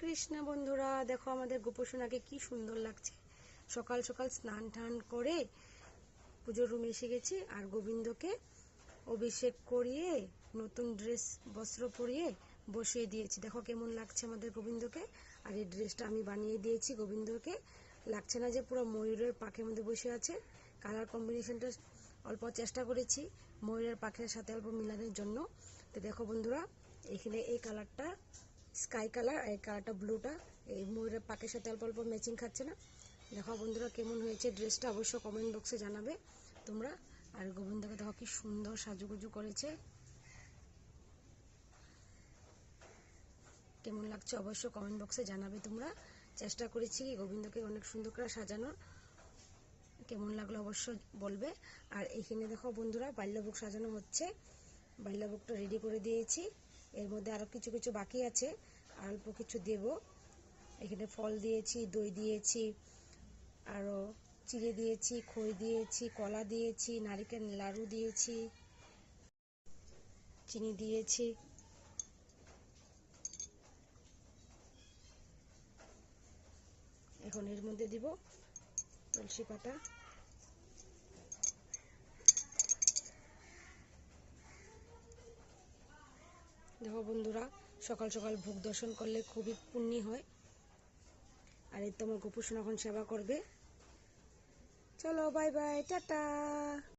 কৃষ্ণ বন্ধুরা, দেখো আমাদের গোপসোনাকে কি সুন্দর লাগছে। সকাল সকাল স্নান টান করে পুজোর রুমে এসে গেছি, আর গোবিন্দকে অভিষেক করিয়ে নতুন ড্রেস বস্ত্র পরিয়ে বসিয়ে দিয়েছি। দেখো কেমন লাগছে আমাদের গোবিন্দকে। আর এই ড্রেসটা আমি বানিয়ে দিয়েছি গোবিন্দকে। লাগছে না যে পুরো ময়ূরের পাখের মধ্যে বসে আছে। কালার কম্বিনেশনটা অল্প চেষ্টা করেছি ময়ূরের পাখের সাথে অল্প মিলানোর জন্য। তো দেখো বন্ধুরা, এখানে এই কালারটা স্কাই কালার আর এই কালারটা ব্লুটা এই ময়ূরের পাখের সাথে অল্প অল্প ম্যাচিং খাচ্ছে না। দেখো বন্ধুরা কেমন হয়েছে ড্রেসটা, অবশ্য কমেন্ট বক্সে জানাবে তোমরা। আর গোবিন্দকে দেখো কি সুন্দর সাজুগুজু করেছে, কেমন লাগছে অবশ্য কমেন্ট বক্সে জানাবে তোমরা। চেষ্টা করেছি গোবিন্দকে অনেক সুন্দর করে সাজানোর, কেমন লাগলো অবশ্য বলবে। আর এখানে দেখো বন্ধুরা বাল্যভোগ সাজানো হচ্ছে। বাল্যভোগটা রেডি করে দিয়েছি, এর মধ্যে আরও কিছু কিছু বাকি আছে, আর অল্প কিছু দেব। এখানে ফল দিয়েছি, দই দিয়েছি, আরও চিড়ে দিয়েছি, খই দিয়েছি, কলা দিয়েছি, নারকেল লাড়ু দিয়েছি, চিনি দিয়েছি। এখন এর মধ্যে দিব তুলসী পাতা। দেখো বন্ধুরা, সকাল সকাল ভোগ দর্শন করলে খুবই পুণ্য হয়। আর এই তোমার গোপসোনা এখন সেবা করবে। চলো বাই বাই, টাটা।